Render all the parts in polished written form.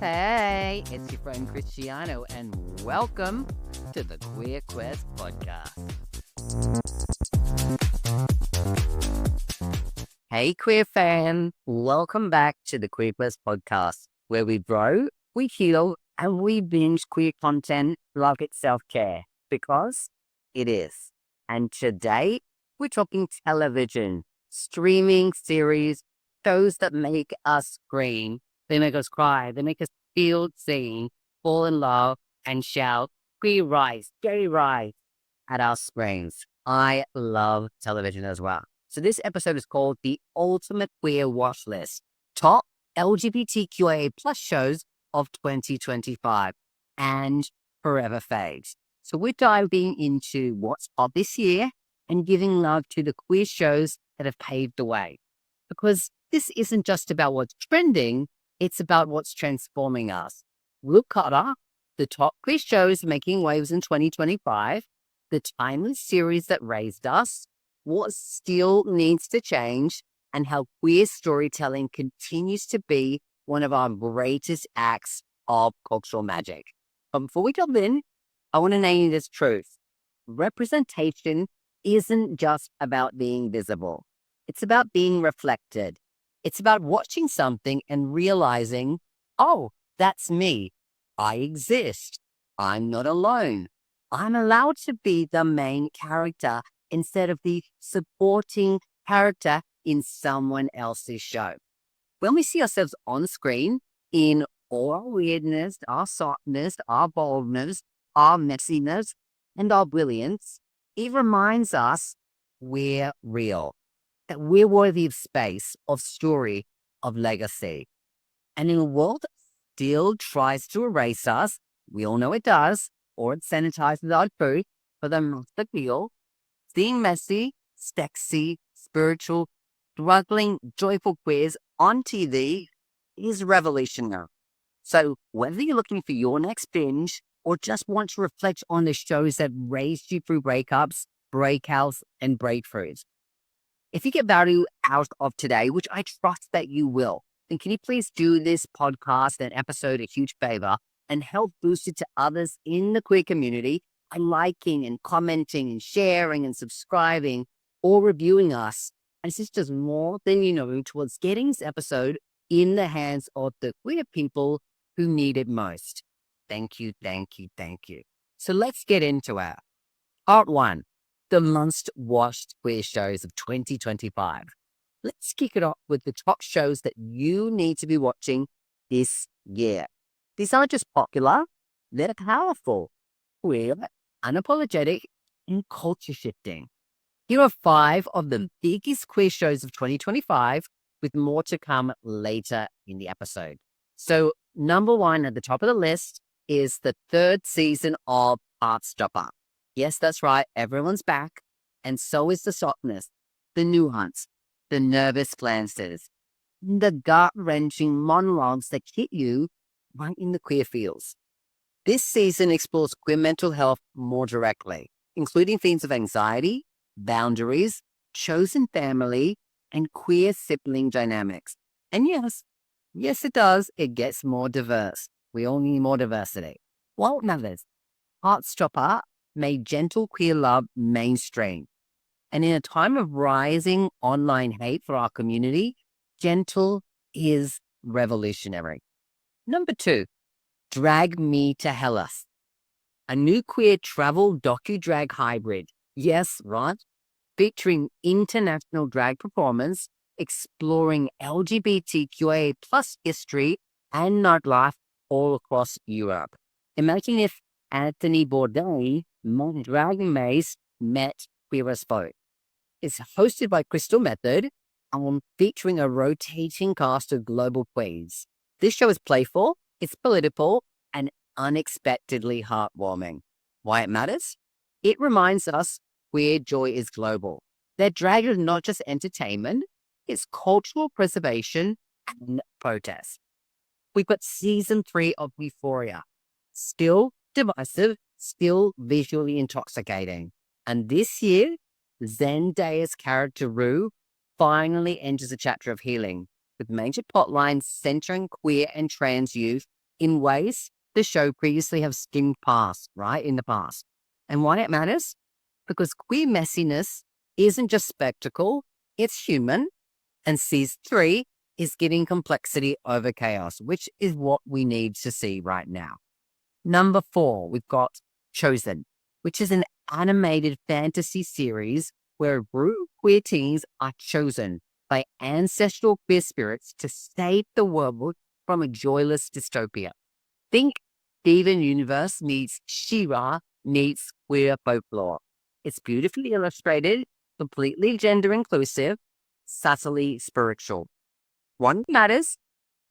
Hey, it's your friend Cristiano, and welcome to the Queer Quest podcast. Hey, queer fan, welcome back to the Queer Quest podcast, where we grow, we heal, and we binge queer content like it's self-care, because it is. And today, we're talking television, streaming series, shows that make us scream. They make us cry. They make us feel seen, fall in love, and shout, "Queer rise, gay rise" at our screens. I love television as well. So this episode is called The Ultimate Queer Watchlist, Top LGBTQIA plus shows of 2025 and Forever Faves. So we're diving into what's hot this year and giving love to the queer shows that have paved the way. Because this isn't just about what's trending, it's about what's transforming us. We'll cover the top queer shows making waves in 2025, the timeless series that raised us, what still needs to change, and how queer storytelling continues to be one of our greatest acts of cultural magic. But before we jump in, I want to name you this truth. Representation isn't just about being visible. It's about being reflected. It's about watching something and realizing, oh, that's me. I exist. I'm not alone. I'm allowed to be the main character instead of the supporting character in someone else's show. When we see ourselves on screen in all our weirdness, our softness, our boldness, our messiness, and our brilliance, it reminds us we're real, that we're worthy of space, of story, of legacy. And in a world that still tries to erase us, we all know it does, or it sanitizes our truth for the most appeal, seeing messy, sexy, spiritual, struggling, joyful queers on TV is revolutionary. So whether you're looking for your next binge or just want to reflect on the shows that raised you through breakups, breakouts, and breakthroughs, if you get value out of today, which I trust that you will, then can you please do this podcast and episode a huge favor and help boost it to others in the queer community by liking and commenting and sharing and subscribing or reviewing us. And this is just more than you know towards getting this episode in the hands of the queer people who need it most. Thank you, thank you, thank you. So let's get into it. Part 1. The must-watched queer shows of 2025. Let's kick it off with the top shows that you need to be watching this year. These aren't just popular, they're powerful, queer, unapologetic, and culture-shifting. Here are 5 of the biggest queer shows of 2025, with more to come later in the episode. So, number 1 at the top of the list is the 3rd season of Heartstopper. Yes, that's right. Everyone's back. And so is the softness, the nuance, the nervous glances, the gut-wrenching monologues that hit you right in the queer feels. This season explores queer mental health more directly, including themes of anxiety, boundaries, chosen family, and queer sibling dynamics. And yes, it does. It gets more diverse. We all need more diversity. What matters? Heartstopper made gentle queer love mainstream. And in a time of rising online hate for our community, gentle is revolutionary. Number 2, Drag Me to Hellas, a new queer travel docu-drag hybrid. Yes, right? Featuring international drag performance, exploring LGBTQIA plus history and nightlife all across Europe. Imagine if Anthony Bourdain, Drag Mace, met Queer as Folk. It's hosted by Crystal Method and featuring a rotating cast of global queens. This show is playful, it's political, and unexpectedly heartwarming. Why it matters? It reminds us queer joy is global. That drag is not just entertainment, it's cultural preservation and protest. We've got season 3 of Euphoria. Still divisive, still visually intoxicating. And this year, Zendaya's character Rue finally enters a chapter of healing, with major plotlines centering queer and trans youth in ways the show previously have skimmed past, right, in the past. And why it matters? Because queer messiness isn't just spectacle, it's human. And season 3 is giving complexity over chaos, which is what we need to see right now. Number 4, we've got Chosen, which is an animated fantasy series where queer teens are chosen by ancestral queer spirits to save the world from a joyless dystopia. Think Steven Universe meets She-Ra meets queer folklore. It's beautifully illustrated, completely gender inclusive, subtly spiritual. One matters,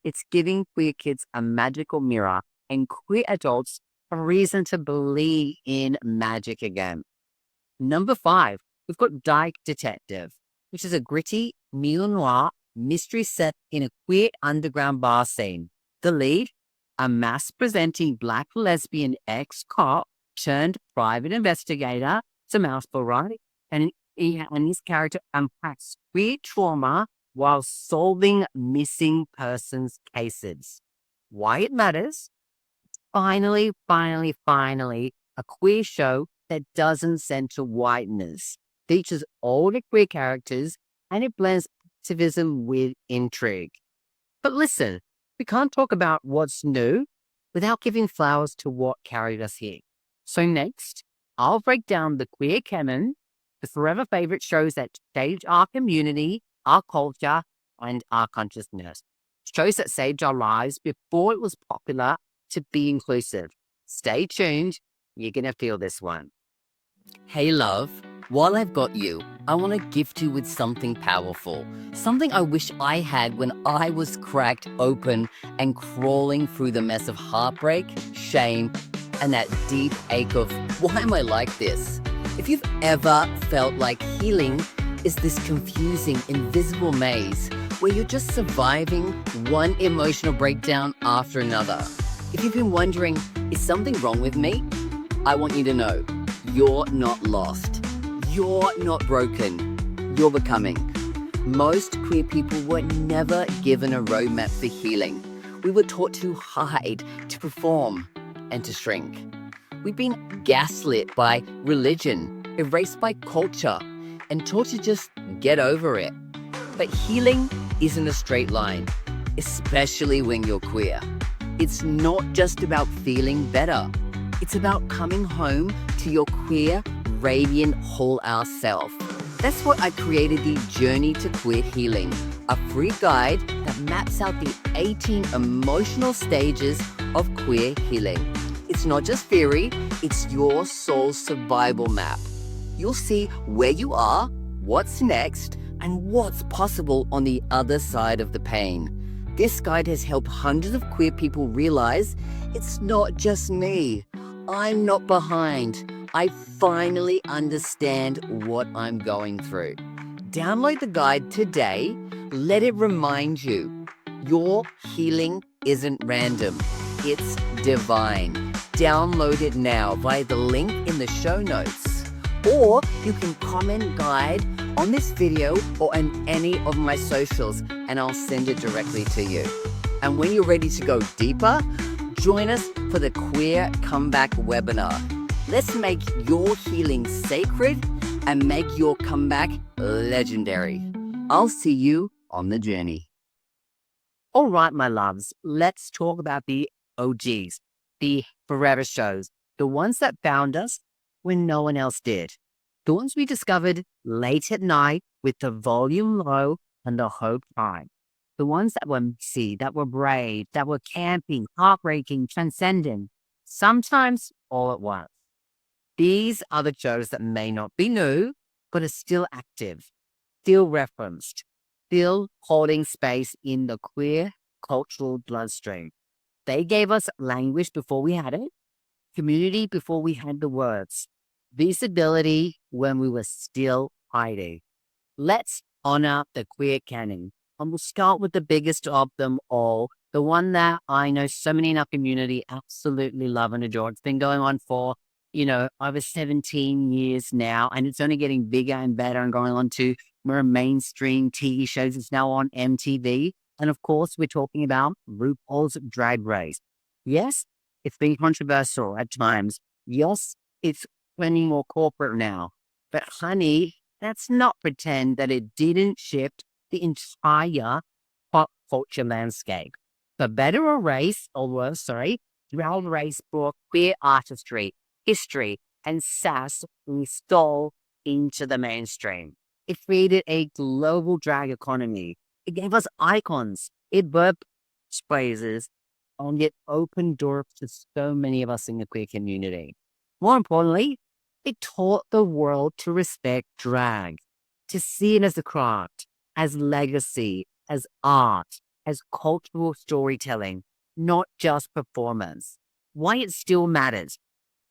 it's giving queer kids a magical mirror and queer adults a reason to believe in magic again. Number 5, we've got Dyke Detective, which is a gritty neo-noir mystery set in a queer underground bar scene. The lead, a mass-presenting Black lesbian ex-cop turned private investigator, it's a mouthful, right? And his character unpacks queer trauma while solving missing persons cases. Why it matters? Finally, a queer show that doesn't center whiteness, features older queer characters, and it blends activism with intrigue. But listen, we can't talk about what's new without giving flowers to what carried us here. So next, I'll break down the queer canon, the forever favorite shows that shaped our community, our culture, and our consciousness. Shows that saved our lives before it was popular to be inclusive. Stay tuned. You're going to feel this one. Hey, love. While I've got you, I want to gift you with something powerful. Something I wish I had when I was cracked open and crawling through the mess of heartbreak, shame, and that deep ache of, why am I like this? If you've ever felt like healing is this confusing, invisible maze where you're just surviving one emotional breakdown after another. If you've been wondering, is something wrong with me? I want you to know, you're not lost. You're not broken. You're becoming. Most queer people were never given a roadmap for healing. We were taught to hide, to perform, and to shrink. We've been gaslit by religion, erased by culture, and taught to just get over it. But healing isn't a straight line, especially when you're queer. It's not just about feeling better. It's about coming home to your queer, radiant, whole hour self. That's why I created the Journey to Queer Healing, a free guide that maps out the 18 emotional stages of queer healing. It's not just theory, it's your soul's survival map. You'll see where you are, what's next, and what's possible on the other side of the pain. This guide has helped hundreds of queer people realize it's not just me. I'm not behind. I finally understand what I'm going through. Download the guide today. Let it remind you, your healing isn't random. It's divine. Download it now via the link in the show notes. Or you can comment guide on this video or on any of my socials and I'll send it directly to you. And when you're ready to go deeper, join us for the Queer Comeback webinar. Let's make your healing sacred and make your comeback legendary. I'll see you on the journey. All right, my loves, let's talk about the OGs, the forever shows, the ones that found us when no one else did. The ones we discovered late at night with the volume low and the hope high. The ones that were messy, that were brave, that were camping, heartbreaking, transcendent, sometimes all at once. These are the shows that may not be new, but are still active, still referenced, still holding space in the queer cultural bloodstream. They gave us language before we had it, community before we had the words, visibility when we were still hiding. Let's honor the queer canon. And we'll start with the biggest of them all, the one that I know so many in our community absolutely love and adore. It's been going on for, over 17 years now, and it's only getting bigger and better and going on to more mainstream TV shows. It's now on MTV. And of course, we're talking about RuPaul's Drag Race. Yes, it's been controversial at times. Yes, it's plenty more corporate now. But honey, let's not pretend that it didn't shift the entire pop culture landscape. For better or race, or worse, sorry, Drag Race brought queer artistry, history, and sass we stole into the mainstream. It created a global drag economy. It gave us icons. It birthed phrases and it opened doors to so many of us in the queer community. More importantly, it taught the world to respect drag, to see it as a craft, as legacy, as art, as cultural storytelling, not just performance. Why it still matters?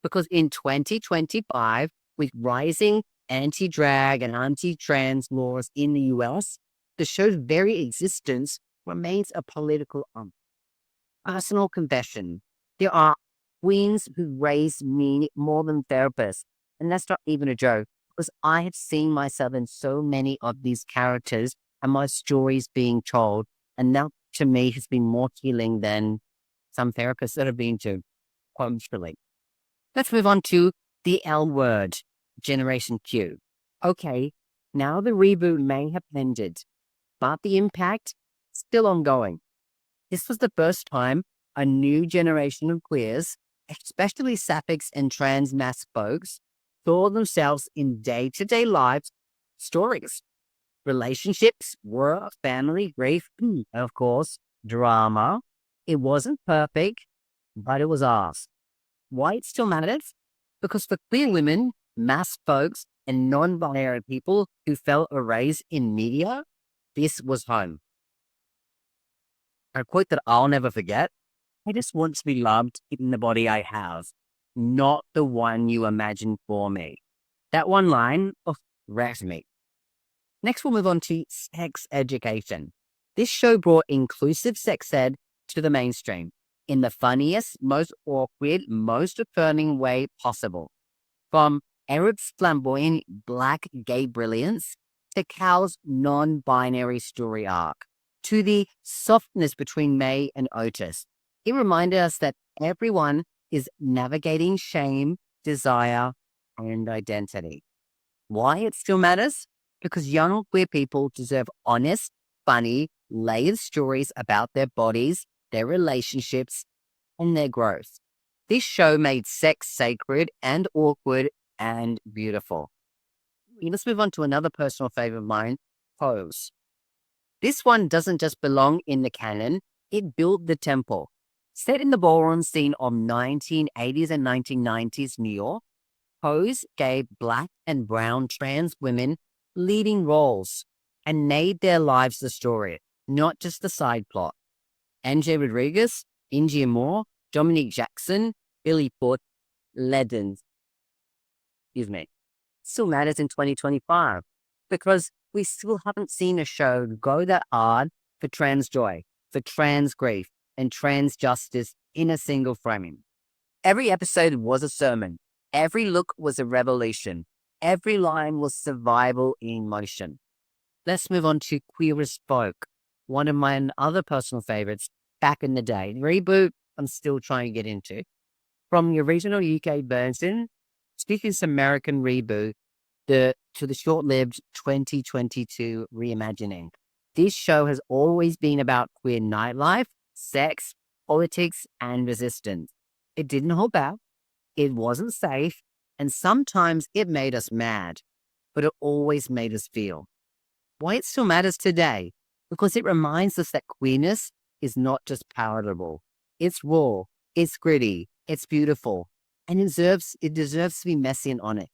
Because in 2025, with rising anti drag and anti trans laws in the US, the show's very existence remains a political personal confession. There are queens who raise me more than therapists. And that's not even a joke, because I have seen myself in so many of these characters and my stories being told. And that to me has been more healing than some therapists that have been to, constantly. Let's move on to the L word, Generation Q. Okay, now the reboot may have ended, but the impact still ongoing. This was the first time a new generation of queers, especially sapphics and trans mass folks, saw themselves in day-to-day lives stories. Relationships, work, family, grief, and of course, drama. It wasn't perfect, but it was ours. Why it still matters? Because for queer women, mass folks, and non-binary people who felt erased in media, this was home. A quote that I'll never forget: I just want to be loved in the body I have, not the one you imagine for me. That one line, wrecked me. Next, we'll move on to sex education. This show brought inclusive sex ed to the mainstream in the funniest, most awkward, most affirming way possible. From Eric's flamboyant black gay brilliance to Cal's non-binary story arc, to the softness between May and Otis. It reminded us that everyone is navigating shame, desire, and identity. Why it still matters? Because young queer people deserve honest, funny, layered stories about their bodies, their relationships, and their growth. This show made sex sacred and awkward and beautiful. Let's move on to another personal favorite of mine, Pose. This one doesn't just belong in the canon, it built the temple. Set in the ballroom scene of 1980s and 1990s New York, Pose gave black and brown trans women leading roles and made their lives the story, not just the side plot. Angie Rodriguez, India Moore, Dominique Jackson, Billy Ford, legends. Excuse me. Still matters in 2025 because we still haven't seen a show go that hard for trans joy, for trans grief, and trans justice in a single framing. Every episode was a sermon. Every look was a revelation. Every line was survival in motion. Let's move on to Queer as Folk, one of my other personal favorites back in the day. Reboot, I'm still trying to get into. From the original UK version to this American reboot to the short-lived 2022 reimagining. This show has always been about queer nightlife, sex, politics, and resistance. It didn't hold back. It wasn't safe. And sometimes it made us mad, but it always made us feel. Why it still matters today? Because it reminds us that queerness is not just palatable. It's raw, it's gritty, it's beautiful, and it deserves to be messy and honest.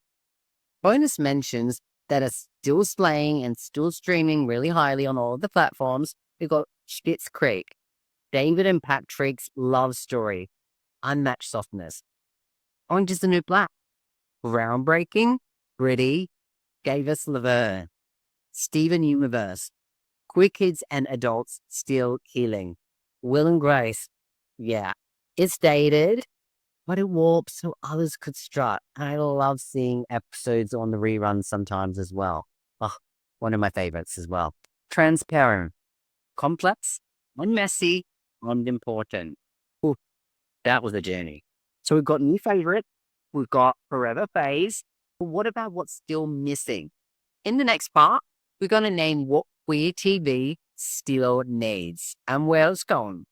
Bonus mentions that are still slaying and still streaming really highly on all of the platforms. We've got Schitt's Creek, David and Patrick's love story, unmatched softness. Orange is the New Black, groundbreaking, gritty, gave us Laverne, Steven Universe, queer kids and adults still healing. Will and Grace, yeah, it's dated, but it warps so others could strut. I love seeing episodes on the reruns sometimes as well. Oh, one of my favorites as well. Transparent, complex, and messy, and important. Ooh. That was a journey. So we've got new favorite, we've got forever phase. But what about what's still missing? In the next part, we're going to name what queer TV still needs and where it's going.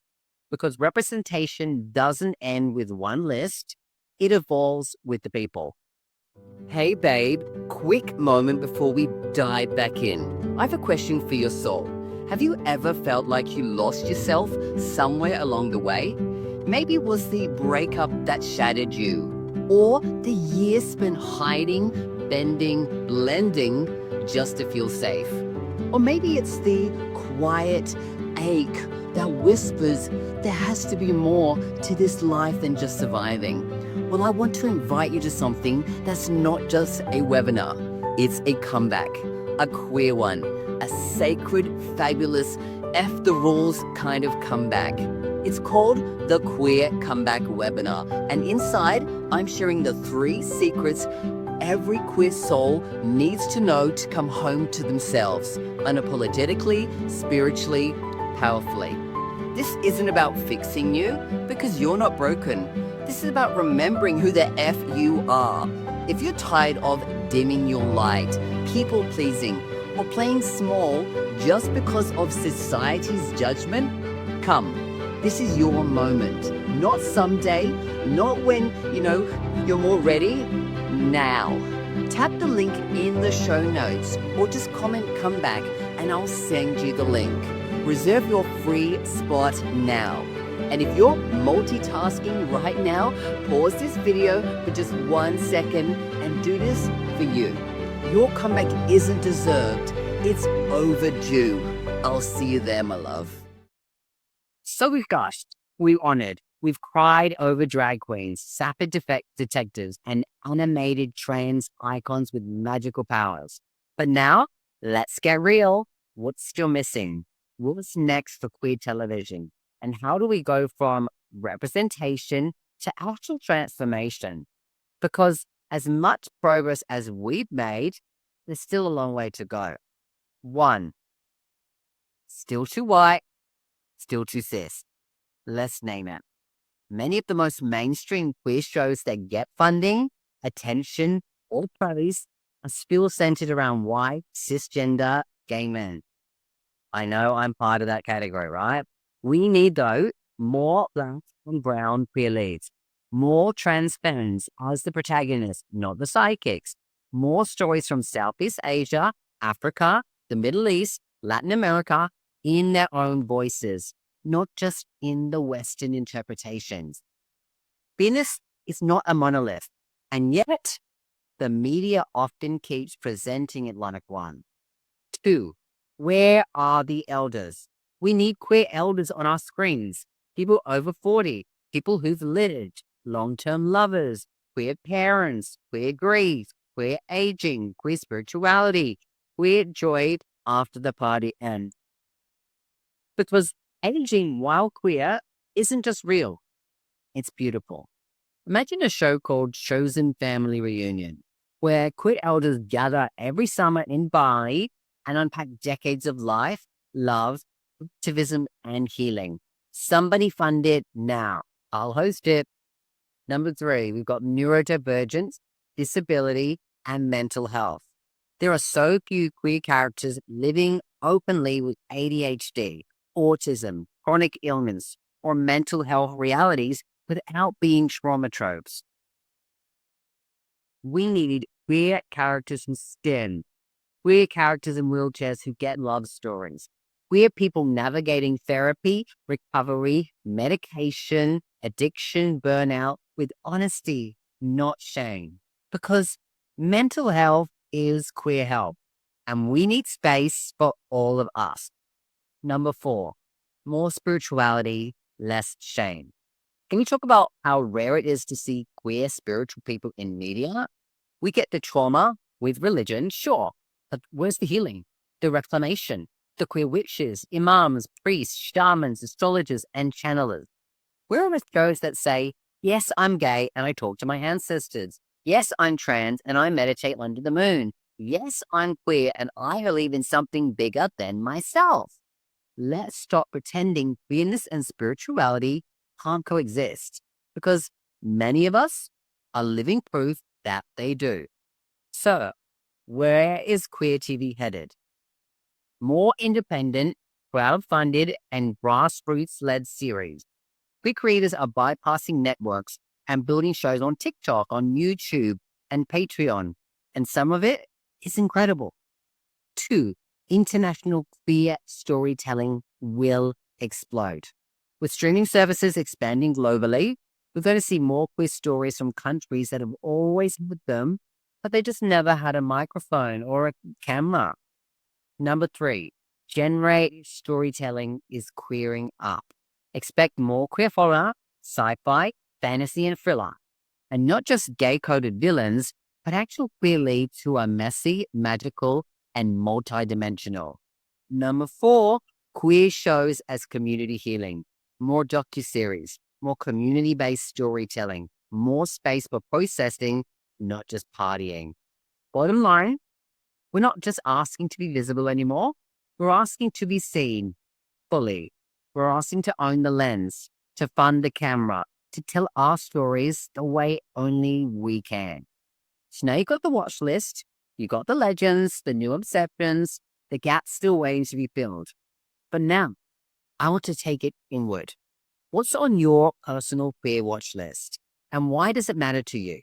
Because representation doesn't end with one list, it evolves with the people. Hey babe, quick moment before we dive back in. I have a question for your soul. Have you ever felt like you lost yourself somewhere along the way? Maybe it was the breakup that shattered you, or the years spent hiding, bending, blending just to feel safe. Or maybe it's the quiet ache that whispers there has to be more to this life than just surviving. Well, I want to invite you to something that's not just a webinar. It's a comeback, a queer one, a sacred, fabulous, F the rules kind of comeback. It's called the Queer Comeback Webinar. And inside, I'm sharing the 3 secrets every queer soul needs to know to come home to themselves, unapologetically, spiritually, powerfully. This isn't about fixing you because you're not broken. This is about remembering who the F you are. If you're tired of dimming your light, people pleasing, or playing small just because of society's judgment, come. This is your moment. Not someday, not when, you're more ready. Now. Tap the link in the show notes or just comment come back and I'll send you the link. Reserve your free spot now. And if you're multitasking right now, pause this video for just 1 second and do this for you. Your comeback isn't deserved, it's overdue. I'll see you there, my love. So we've gushed, we've honored, we've cried over drag queens, sapid detectives, and animated trans icons with magical powers. But now, let's get real. What's still missing? What's next for queer television? And how do we go from representation to actual transformation? Because as much progress as we've made, there's still a long way to go. 1, still too white, still too cis. Let's name it. Many of the most mainstream queer shows that get funding, attention, or praise are still centered around white, cisgender, gay men. I know I'm part of that category, right? We need, though, more black and brown queer leads, more trans femmes as the protagonists, not the sidekicks, more stories from Southeast Asia, Africa, the Middle East, Latin America, in their own voices, not just in the Western interpretations. Venus is not a monolith, and yet the media often keeps presenting it like one. 2, where are the elders? We need queer elders on our screens, people over 40, people who've lived, long-term lovers, queer parents, queer grief, queer aging, queer spirituality, queer joy after the party ends. Because aging while queer isn't just real, it's beautiful. Imagine a show called Chosen Family Reunion, where queer elders gather every summer in Bali and unpack decades of life, love, activism, and healing. Somebody fund it now. I'll host it. Number 3, we've got neurodivergence, disability, and mental health. There are so few queer characters living openly with ADHD, autism, chronic illness, or mental health realities without being trauma tropes. We need queer characters who STEM, queer characters in wheelchairs who get love stories, queer people navigating therapy, recovery, medication, addiction, burnout with honesty, not shame. Because mental health is queer health, and we need space for all of us. Number 4, more spirituality, less shame. Can we talk about how rare it is to see queer spiritual people in media? We get the trauma with religion, sure, but where's the healing, the reclamation, the queer witches, imams, priests, shamans, astrologers, and channelers? Where are the shows that say, yes, I'm gay and I talk to my ancestors. Yes, I'm trans and I meditate under the moon. Yes, I'm queer and I believe in something bigger than myself. Let's stop pretending queerness and spirituality can't coexist. because many of us are living proof that they do. So, where is queer TV headed? More independent, crowd-funded, and grassroots-led series. Queer creators are bypassing networks and building shows on TikTok, on YouTube, and Patreon. And some of it is incredible. 2, international queer storytelling will explode. With streaming services expanding globally, we're going to see more queer stories from countries that have always had them, but they just never had a microphone or a camera. Number 3, genre storytelling is queering up. Expect more queer horror, sci-fi, fantasy, and thriller. And not just gay-coded villains, but actual queer leads who are messy, magical, and multidimensional. Number 4, queer shows as community healing. More docuseries, more community-based storytelling, more space for processing, not just partying. Bottom line, we're not just asking to be visible anymore. We're asking to be seen fully. We're asking to own the lens, to fund the camera, to tell our stories the way only we can. So now you've got the watch list, you got the legends, the new obsessions, the gaps still waiting to be filled. But now, I want to take it inward. What's on your personal queer watch list? And why does it matter to you?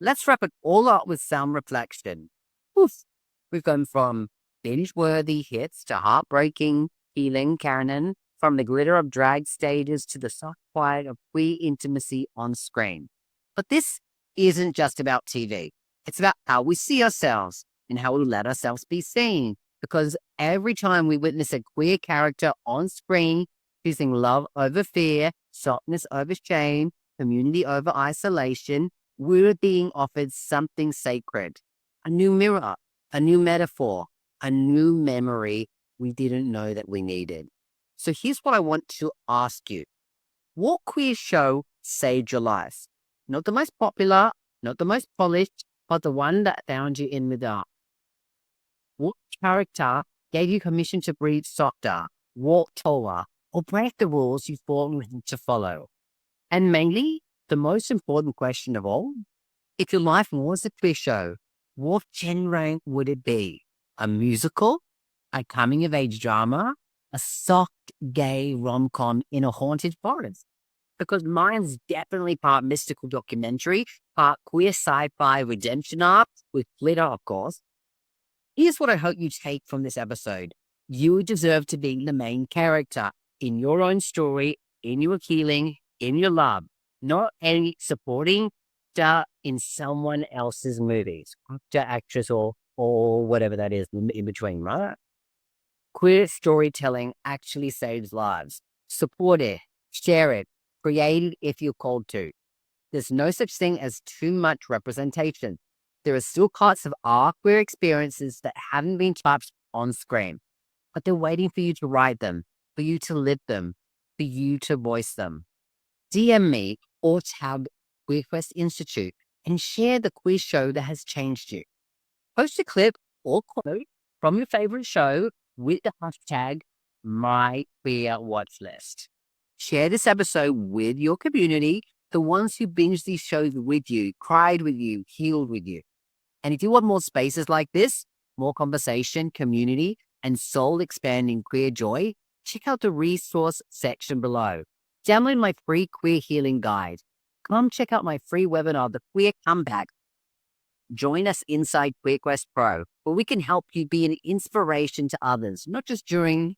Let's wrap it all up with some reflection. Oof. We've gone from binge-worthy hits to heartbreaking, healing canon, from the glitter of drag stages to the soft quiet of queer intimacy on screen. But this isn't just about TV. It's about how we see ourselves and how we let ourselves be seen. Because every time we witness a queer character on screen choosing love over fear, softness over shame, community over isolation, we're being offered something sacred. A new mirror, a new metaphor, a new memory we didn't know that we needed. So here's what I want to ask you. What queer show saved your life? Not the most popular, not the most polished, but the one that found you in the dark. What character gave you permission to breathe softer, walk taller, or break the rules you thought you had to follow? And mainly, the most important question of all, if your life was a queer show, what genre would it be? A musical? A coming-of-age drama? A soft gay rom-com in a haunted forest? Because mine's definitely part mystical documentary, part queer sci-fi redemption arc, with glitter, of course. Here's what I hope you take from this episode. You deserve to be the main character in your own story, in your healing, in your love, not any supporting star in someone else's movies, actor, actress, or whatever that is in between, right? Queer storytelling actually saves lives. Support it, share it, create it if you're called to. There's no such thing as too much representation. There are still parts of our queer experiences that haven't been touched on screen, but they're waiting for you to write them, for you to live them, for you to voice them. DM me or tag Queer Quest Institute and share the queer show that has changed you. Post a clip or quote from your favorite show with the hashtag #MyQueerWatchlist. Share this episode with your community, the ones who binged these shows with you, cried with you, healed with you. And if you want more spaces like this, more conversation, community, and soul-expanding queer joy, check out the resource section below. Download my free queer healing guide. Come check out my free webinar, The Queer Comeback. Join us inside Queer Quest Pro, where we can help you be an inspiration to others, not just during,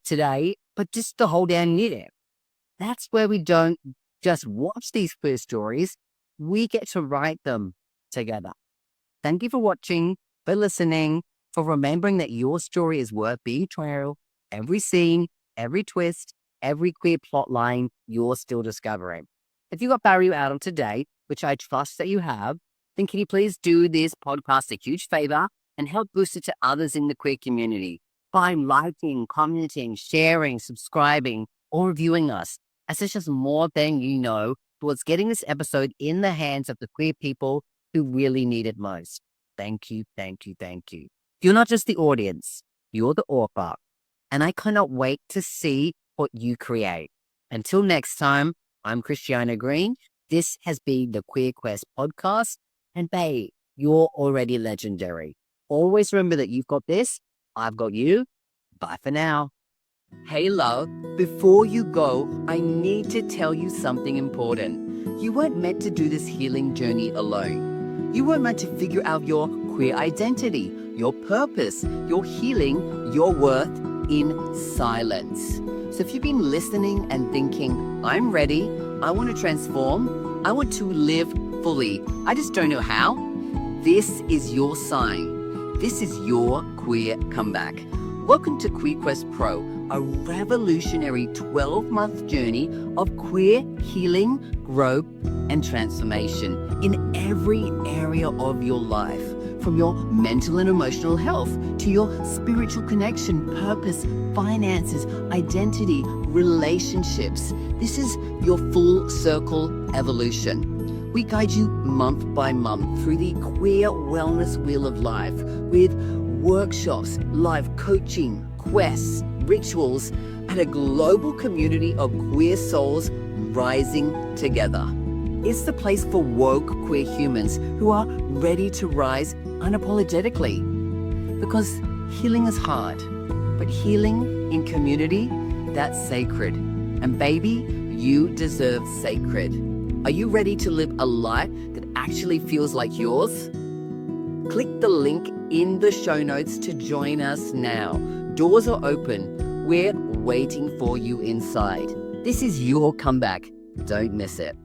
today, but just the whole damn year. That's where we don't just watch these queer stories, we get to write them together. Thank you for watching, for listening, for remembering that your story is worth being told. Every scene, every twist, every queer plot line you're still discovering. If you got value out of today, which I trust that you have, then can you please do this podcast a huge favor and help boost it to others in the queer community by liking, commenting, sharing, subscribing, or reviewing us, as it's just more than you know towards getting this episode in the hands of the queer people who really need it most. Thank you, thank you, thank you. You're not just the audience, you're the author, and I cannot wait to see what you create. Until next time, I'm Christiana Green. This has been the Queer Quest podcast. And babe, you're already legendary. Always remember that you've got this, I've got you. Bye for now. Hey love, before you go, I need to tell you something important. You weren't meant to do this healing journey alone. You weren't meant to figure out your queer identity, your purpose, your healing, your worth in silence. So if you've been listening and thinking, I'm ready, I want to transform, I want to live fully, I just don't know how, this is your sign. This is your queer comeback. Welcome to Queer Quest Pro, a revolutionary 12-month journey of queer healing, growth, and transformation in every area of your life, from your mental and emotional health to your spiritual connection, purpose, finances, identity, relationships. This is your full circle evolution. We guide you month by month through the queer wellness wheel of life with workshops, live coaching, quests, rituals, and a global community of queer souls rising together. It's the place for woke queer humans who are ready to rise unapologetically. Because healing is hard, but healing in community, that's sacred. And baby, you deserve sacred. Are you ready to live a life that actually feels like yours? Click the link in the show notes to join us now. Doors are open. We're waiting for you inside. This is your comeback. Don't miss it.